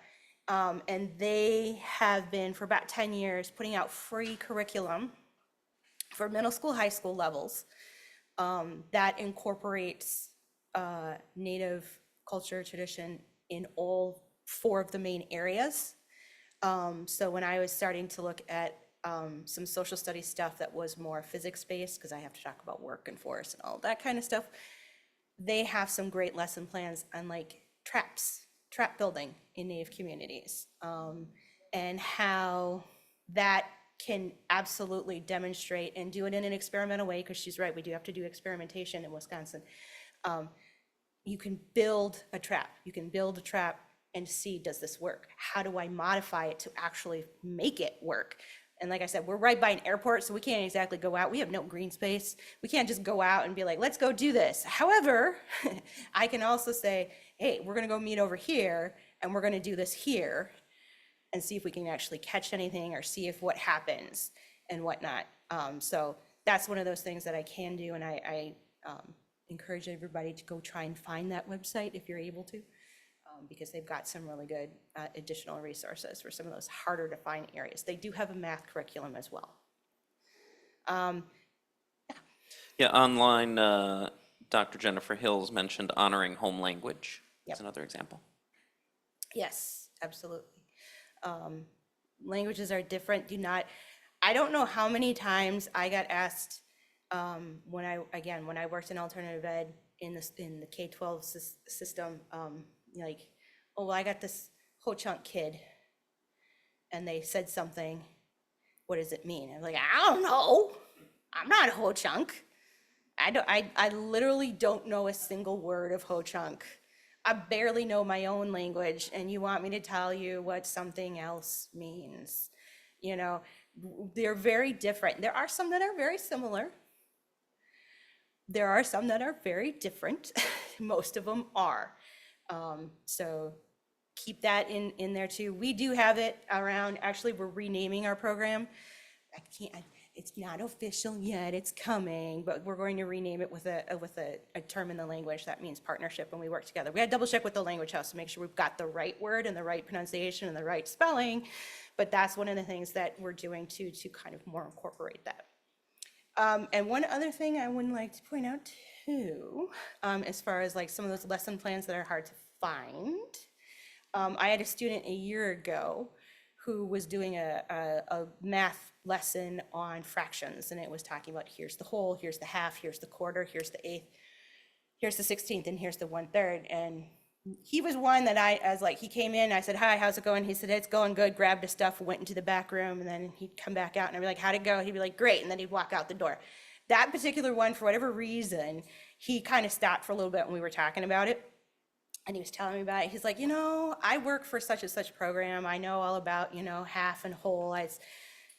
And they have been, for about 10 years, putting out free curriculum for middle school, high school levels that incorporates Native culture, tradition in all 4 of the main areas. So when I was starting to look at some social studies stuff that was more physics-based, because I have to talk about work and forest and all that kind of stuff, they have some great lesson plans on like trap building in Native communities, and how that can absolutely demonstrate and do it in an experimental way, because she's right, we do have to do experimentation in Wisconsin. You can build a trap. You can build a trap and see, does this work? How do I modify it to actually make it work? And like I said, we're right by an airport, so we can't exactly go out. We have no green space. We can't just go out and be like, let's go do this. However, I can also say, hey, we're gonna go meet over here, and we're gonna do this here, and see if we can actually catch anything, or see if what happens and whatnot. So that's one of those things that I can do, and I encourage everybody to go try and find that website if you're able to, because they've got some really good additional resources for some of those harder to find areas. They do have a math curriculum as well. Yeah, online, Dr. Jennifer Hills mentioned honoring home language. That's Yep. another example. Yes, absolutely. Languages are different. I don't know how many times I got asked when I worked in alternative ed in the K-12 system, like, oh, well, I got this Ho-Chunk kid, and they said something. What does it mean? I'm like, I don't know. I'm not Ho-Chunk. I literally don't know a single word of Ho-Chunk. I barely know my own language, and you want me to tell you what something else means. They're very different. There are some that are very similar. There are some that are very different. Most of them are. So keep that in there too. We do have it around, actually, we're renaming our program. It's not official yet, it's coming, but we're going to rename it with a term in the language that means partnership, and we work together. We had to double check with the language house to make sure we've got the right word and the right pronunciation and the right spelling, but that's one of the things that we're doing to kind of more incorporate that. And one other thing I would like to point out too, as far as like some of those lesson plans that are hard to find. I had a student a year ago who was doing a math lesson on fractions, and it was talking about here's the whole, here's the half, here's the quarter, here's the eighth, here's the 16th, and here's the 1/3. And he was one that as like, he came in, I said, hi, how's it going? He said, it's going good, grabbed his stuff, went into the back room, and then he'd come back out, and I'd be like, how'd it go? He'd be like, great, and then he'd walk out the door. That particular one, for whatever reason, he kind of stopped for a little bit when we were talking about it. And he was telling me about it. He's like, I work for such and such program. I know all about, half and whole. I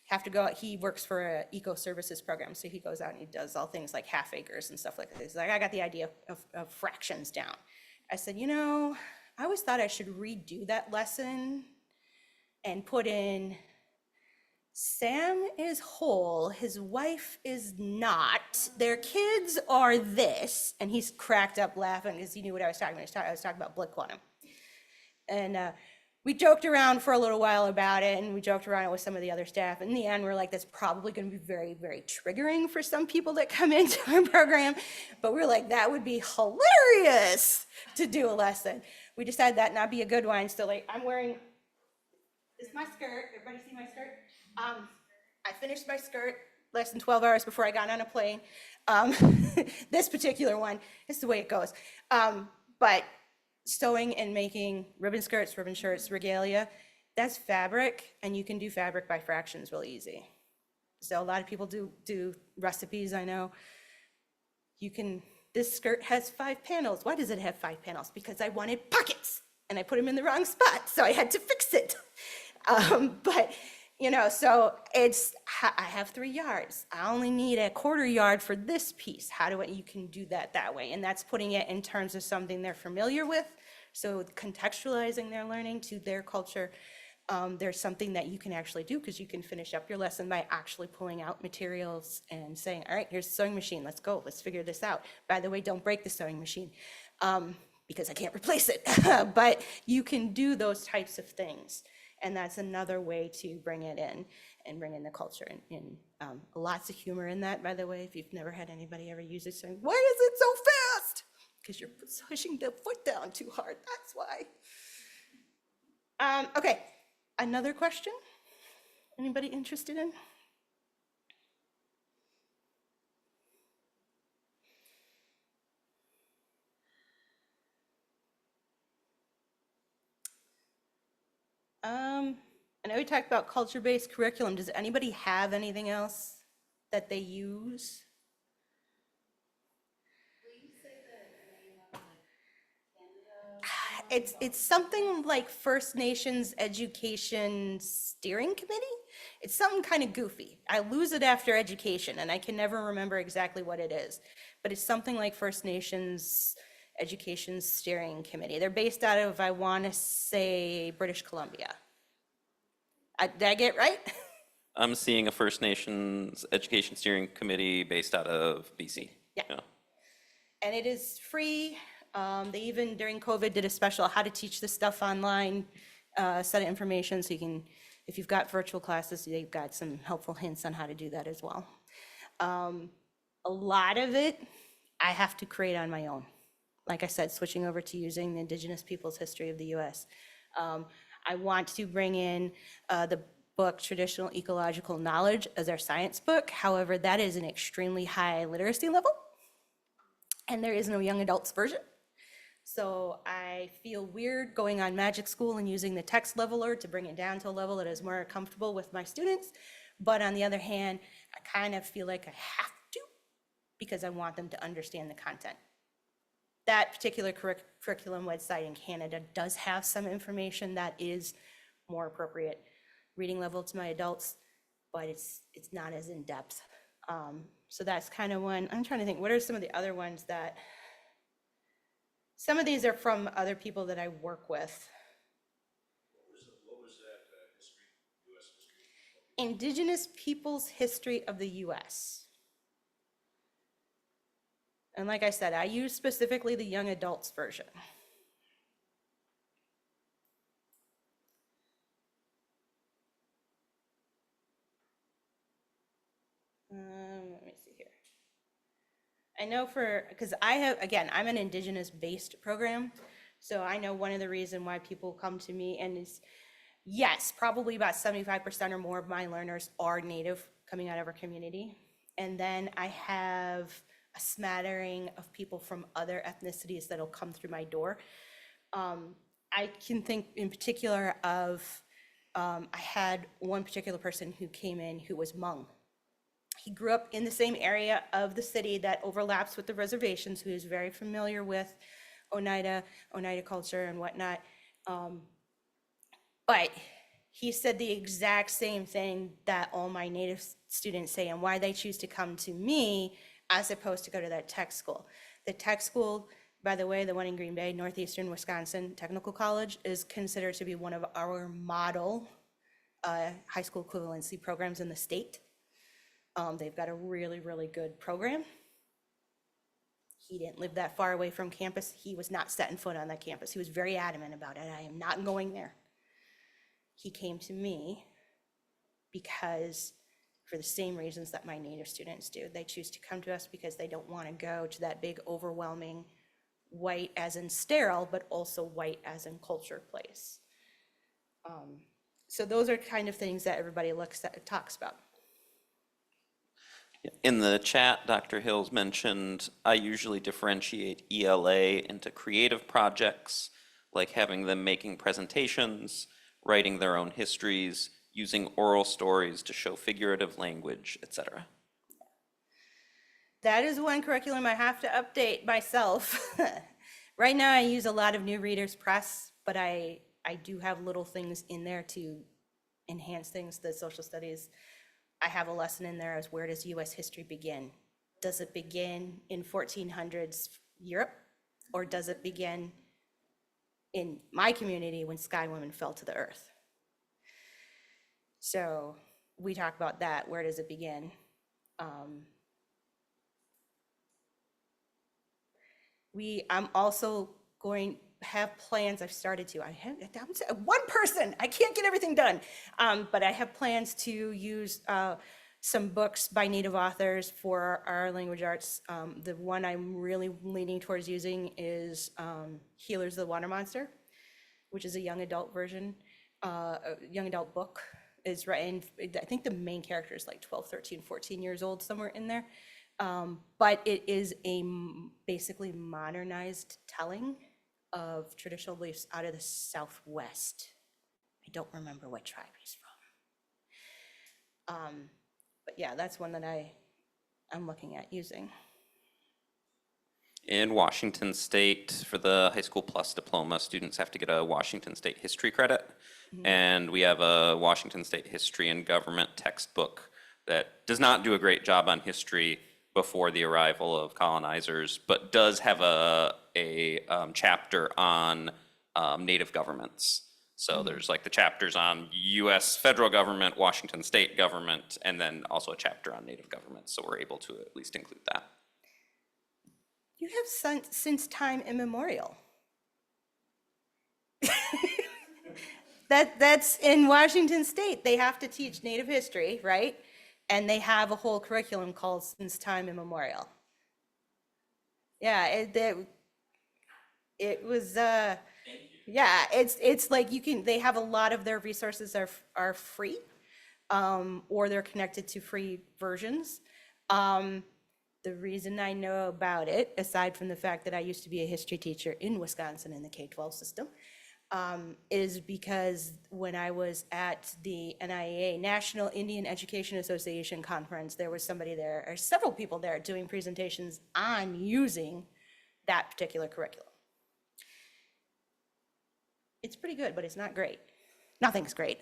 have to go, he works for a eco services program. So he goes out and he does all things like half acres and stuff like that. He's like, I got the idea of fractions down. I said, I always thought I should redo that lesson and put in, Sam is whole, his wife is not, their kids are this, and he's cracked up laughing because he knew what I was talking about. I was talking about blood quantum. And we joked around for a little while about it, and we joked around it with some of the other staff. In the end, we're like, that's probably going to be very, very triggering for some people that come into our program. But we're like, that would be hilarious to do a lesson. We decided that not be a good one. So like, I'm wearing, this is my skirt. Everybody see my skirt? I finished my skirt less than 12 hours before I got on a plane. This particular one is the way it goes. But sewing and making ribbon skirts, ribbon shirts, regalia, that's fabric, and you can do fabric by fractions real easy. So a lot of people do recipes, I know. This skirt has 5 panels. Why does it have 5 panels? Because I wanted pockets, and I put them in the wrong spot, so I had to fix it. But so I have 3 yards. I only need a 1/4 yard for this piece. You can do that way. And that's putting it in terms of something they're familiar with. So contextualizing their learning to their culture. There's something that you can actually do because you can finish up your lesson by actually pulling out materials and saying, all right, here's the sewing machine. Let's go. Let's figure this out. By the way, don't break the sewing machine because I can't replace it. But you can do those types of things. And that's another way to bring it in and bring in the culture. And lots of humor in that, by the way, if you've never had anybody ever use it saying, why is it so fast? Because you're pushing the foot down too hard, that's why. Okay, another question? Anybody interested in? I know we talked about culture-based curriculum. Does anybody have anything else that they use? It's something like First Nations Education Steering Committee. It's something kind of goofy. I lose it after education, and I can never remember exactly what it is. But it's something like First Nations Education Steering Committee. They're based out of, I want to say, British Columbia. Did I get it right? I'm seeing a First Nations Education Steering Committee based out of BC. Yeah. And it is free. They even, during COVID, did a special how to teach this stuff online set of information. So you can, if you've got virtual classes, they've got some helpful hints on how to do that as well. A lot of it, I have to create on my own. Like I said, switching over to using the Indigenous Peoples' History of the U.S. I want to bring in the book Traditional Ecological Knowledge as our science book. However, that is an extremely high literacy level, and there is no young adults version. So I feel weird going on Magic School and using the text leveler to bring it down to a level that is more comfortable with my students. But on the other hand, I kind of feel like I have to because I want them to understand the content. That particular curriculum website in Canada does have some information that is more appropriate reading level to my adults, but it's not as in depth. So that's kind of one. I'm trying to think, what are some of the other ones that, some of these are from other people that I work with. What was that history, U.S. history? Indigenous Peoples' History of the U.S. And like I said, I use specifically the young adults version. Let me see I know because I'm an Indigenous-based program, so I know one of the reason why people come to me and is, yes, probably about 75% or more of my learners are Native coming out of our community. And then I have a smattering of people from other ethnicities that'll come through my door. I can think in particular of, I had one particular person who came in who was Hmong. He grew up in the same area of the city that overlaps with the reservations, who is very familiar with Oneida culture and whatnot. But he said the exact same thing that all my Native students say, and why they choose to come to me as opposed to go to that tech school. The tech school, by the way, the one in Green Bay, Northeastern Wisconsin Technical College, is considered to be one of our model high school equivalency programs in the state. They've got a really, really good program. He didn't live that far away from campus. He was not setting foot on that campus. He was very adamant about it. I am not going there. He came to me because, for the same reasons that my Native students do, they choose to come to us because they don't want to go to that big, overwhelming, white as in sterile, but also white as in culture place. So those are kind of things that everybody talks about. In the chat, Dr. Hills mentioned, I usually differentiate ELA into creative projects, like having them making presentations, writing their own histories, using oral stories to show figurative language, etc. That is one curriculum I have to update myself. Right now, I use a lot of New Readers Press, but I do have little things in there to enhance things. The social studies, I have a lesson in there as where does US history begin? Does it begin in 1400s Europe, or does it begin in my community when sky women fell to the earth? So we talk about that. Where does it begin? I'm also going have plans. I've started to. I'm one person. I can't get everything done, but I have plans to use some books by Native authors for our language arts. The one I'm really leaning towards using is Healers of the Water Monster, which is a young adult version, a young adult book. Is written, I think the main character is like 12, 13, 14 years old, somewhere in there. But it is a basically modernized telling of traditional beliefs out of the Southwest. I don't remember what tribe he's from. But yeah, that's one that I'm looking at using. In Washington State, for the High School Plus diploma, students have to get a Washington State history credit. And we have a Washington State history and government textbook that does not do a great job on history before the arrival of colonizers, but does have a chapter on Native governments. So there's like the chapters on US federal government, Washington State government, and then also a chapter on Native governments. So we're able to at least include that. You have since time immemorial. That's in Washington State. They have to teach Native history, right? And they have a whole curriculum called Since Time Immemorial. Yeah, it was, yeah, it's like they have a lot of their resources are free, or they're connected to free versions. The reason I know about it, aside from the fact that I used to be a history teacher in Wisconsin in the K-12 system, is because when I was at the NIA, National Indian Education Association conference, there was somebody there, or several people there, doing presentations on using that particular curriculum. It's pretty good, but it's not great. Nothing's great.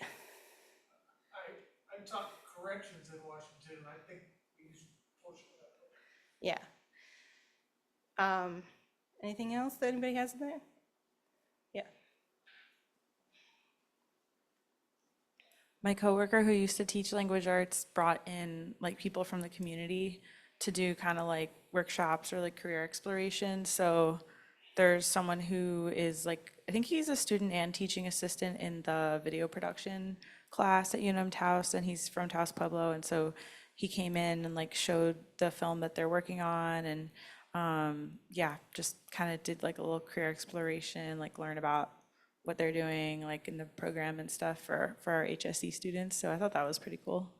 I taught corrections in Washington, and I think we use portion of that. Yeah. Anything else that anybody has in there? Yeah. My coworker who used to teach language arts brought in like people from the community to do kind of like workshops or like career exploration. So there's someone who is like, I think he's a student and teaching assistant in the video production class at UNM Taos, and he's from Taos Pueblo. And so he came in and like showed the film that they're working on, and yeah, just kind of did like a little career exploration, like learn about what they're doing like in the program and stuff for our HSE students. So I thought that was pretty cool.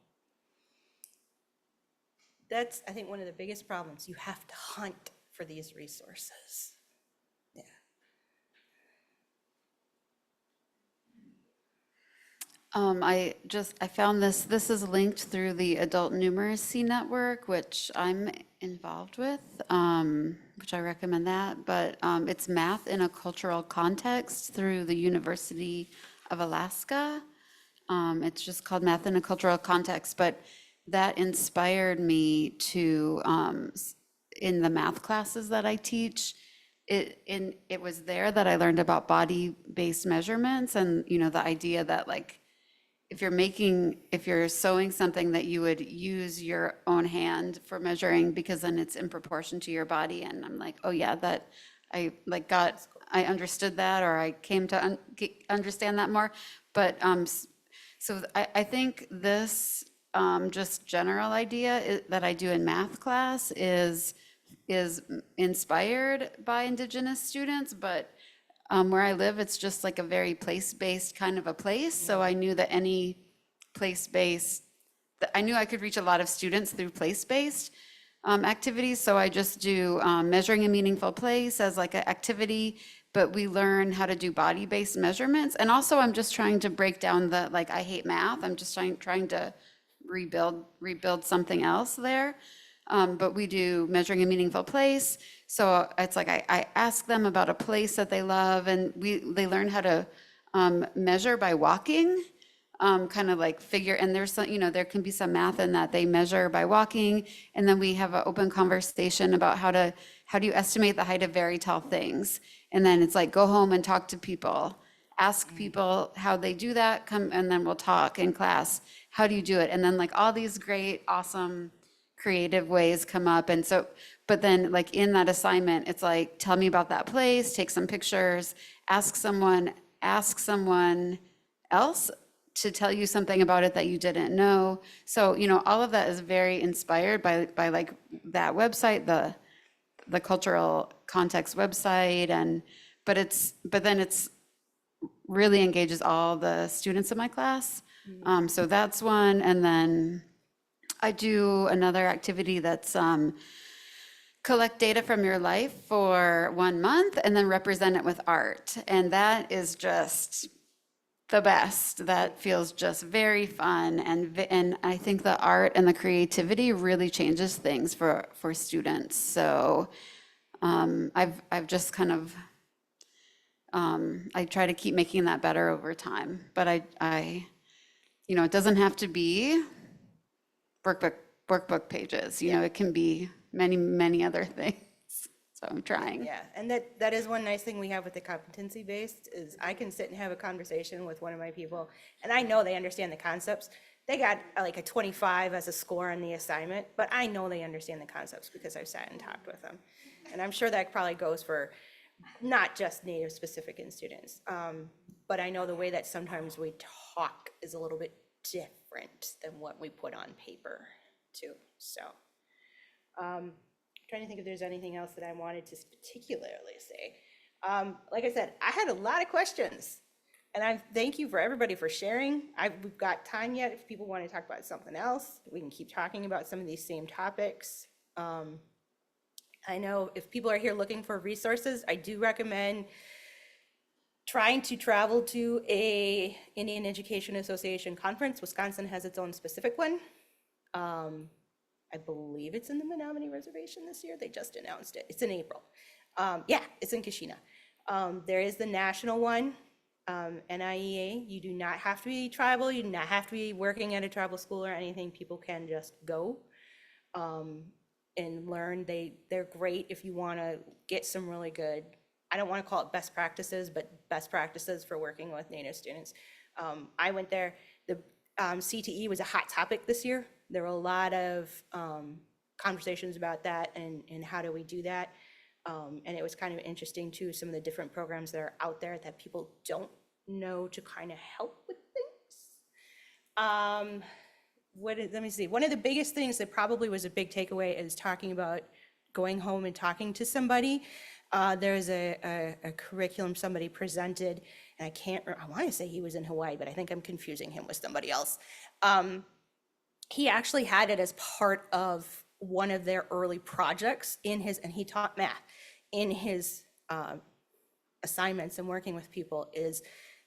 That's, I think, one of the biggest problems. You have to hunt for these resources. Yeah. I found this is linked through the Adult Numeracy Network, which I'm involved with, which I recommend that, but it's math in a cultural context through the University of Alaska. It's just called Math in a Cultural Context, but that inspired me to, in the math classes that I teach, it was there that I learned about body-based measurements and, the idea that like, if you're sewing something that you would use your own hand for measuring because then it's in proportion to your body. And I'm like, oh yeah, that I like I understood that, or I came to understand that more. But so I think this just general idea that I do in math class is inspired by Indigenous students, but where I live, it's just like a very place-based kind of a place. So I knew that any place-based, I knew I could reach a lot of students through place-based activities. So I just do measuring a meaningful place as like an activity, but we learn how to do body-based measurements. And also I'm just trying to break down the, like, I hate math. I'm just trying to rebuild something else there. But we do measuring a meaningful place. So it's like I ask them about a place that they love, and they learn how to measure by walking, kind of like figure. And there's some, there can be some math in that they measure by walking, and then we have an open conversation about how do you estimate the height of very tall things, and then it's like go home and talk to people, ask people how they do that, come, and then we'll talk in class. How do you do it? And then like all these great, awesome, creative ways come up. And so, but then like in that assignment, it's like, tell me about that place, take some pictures, ask someone else to tell you something about it that you didn't know. So, all of that is very inspired by like that website, the cultural context website. But then it's really engages all the students in my class. So that's one. And then I do another activity that's collect data from your life for 1 month and then represent it with art. And that is just the best. That feels just very fun. And I think the art and the creativity really changes things for students. So I've just kind of, I try to keep making that better over time. But I it doesn't have to be workbook pages, it can be many other things. So I'm trying. Yeah, and that is one nice thing we have with the competency-based is I can sit and have a conversation with one of my people, and I know they understand the concepts. They got like a 25 as a score on the assignment, but I know they understand the concepts because I've sat and talked with them. And I'm sure that probably goes for not just Native specific in students, but I know the way that sometimes we talk is a little bit different than what we put on paper too. So trying to think if there's anything else that I wanted to particularly say. Like I said, I had a lot of questions, and I thank you for everybody for sharing. We've got time yet. If people want to talk about something else, we can keep talking about some of these same topics. I know if people are here looking for resources, I do recommend trying to travel to a Indian Education Association conference. Wisconsin has its own specific one. I believe it's in the Menominee Reservation this year. They just announced it. It's in April. Yeah, it's in Kashina. There is the national one, NIEA. You do not have to be tribal. You do not have to be working at a tribal school or anything. People can just go and learn. They're great if you want to get some really good, I don't want to call it best practices, but best practices for working with Native students. I went there. The CTE was a hot topic this year. There were a lot of conversations about that and how do we do that. And it was kind of interesting too, some of the different programs that are out there that people don't know to kind of help with things. let me see, one of the biggest things that probably was a big takeaway is talking about going home and talking to somebody. There's a curriculum somebody presented, and I want to say he was in Hawaii, but I think I'm confusing him with somebody else. He actually had it as part of one of their early projects and he taught math in his assignments and working with people, is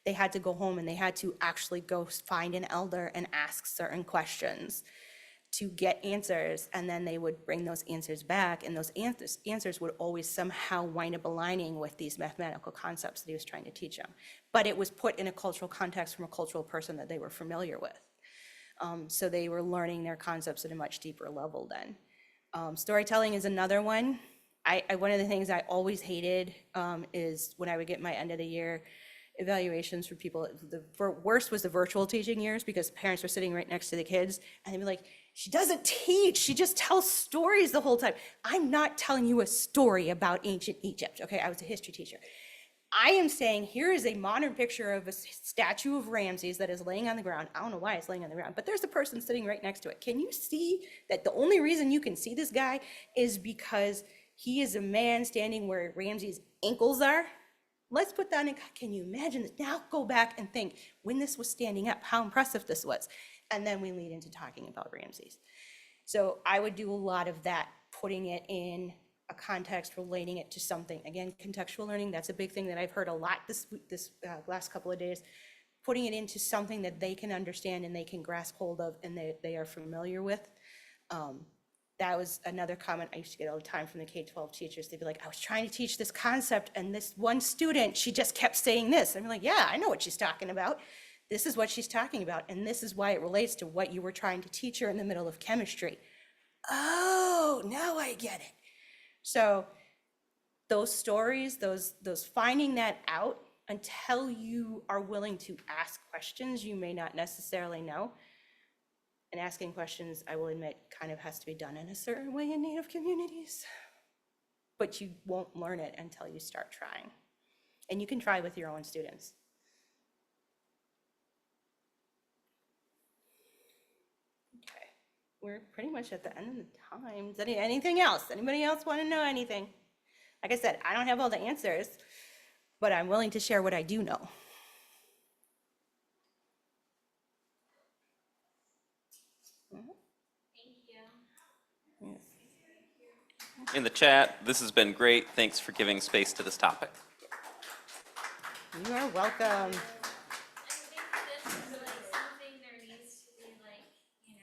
they had to go home and they had to actually go find an elder and ask certain questions to get answers, and then they would bring those answers back, and those answers would always somehow wind up aligning with these mathematical concepts that he was trying to teach them. But it was put in a cultural context from a cultural person that they were familiar with. So they were learning their concepts at a much deeper level then. Storytelling is another one. One of the things I always hated is when I would get my end of the year evaluations for people. The worst was the virtual teaching years, because parents were sitting right next to the kids and they'd be like, she doesn't teach, she just tells stories the whole time. I'm not telling you a story about ancient Egypt, okay? I was a history teacher. I am saying, here is a modern picture of a statue of Ramses that is laying on the ground. I don't know why it's laying on the ground, but there's a person sitting right next to it. Can you see that the only reason you can see this guy is because he is a man standing where Ramses' ankles are? Let's put that in, can you imagine this? Now go back and think, when this was standing up, how impressive this was. And then we lead into talking about Ramses. So I would do a lot of that, putting it in a context, relating it to something. Again, contextual learning, that's a big thing that I've heard a lot this last couple of days. Putting it into something that they can understand and they can grasp hold of and they are familiar with. That was another comment I used to get all the time from the K-12 teachers. They'd be like, I was trying to teach this concept and this one student, she just kept saying this. I'm like, yeah, I know what she's talking about. This is what she's talking about, and this is why it relates to what you were trying to teach her in the middle of chemistry. Oh, now I get it. So those stories, those finding that out until you are willing to ask questions you may not necessarily know. And asking questions, I will admit, kind of has to be done in a certain way in Native communities. But you won't learn it until you start trying. And you can try with your own students. Okay, we're pretty much at the end of the time. Is anything else? Anybody else want to know anything? Like I said, I don't have all the answers, but I'm willing to share what I do know. In the chat, this has been great. Thanks for giving space to this topic. You are welcome. I think this is like something there needs to be like, you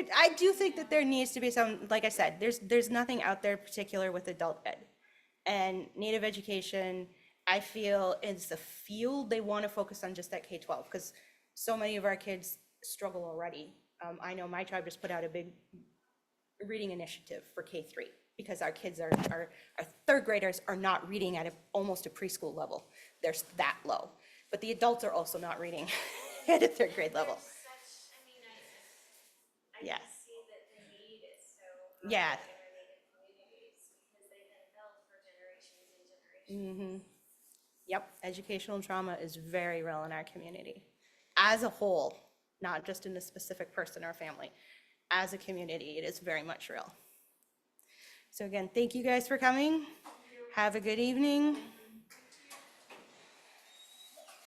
know, I do think that there needs to be some, like I said, there's nothing out there particular with adult ed. And Native education, I feel, is the field they want to focus on just at K-12, because so many of our kids struggle already. I know my tribe just put out a big reading initiative for K-3, because our kids our third graders are not reading at almost a preschool level. They're that low. But the adults are also not reading at a third grade level. such, I mean, I Yeah. can see that the need is so high Yeah. in our Native communities because they've been built for generations and generations. Yep, educational trauma is very real in our community as a whole, not just in a specific person or family. As a community, it is very much real. So again, thank you guys for coming. Have a good evening.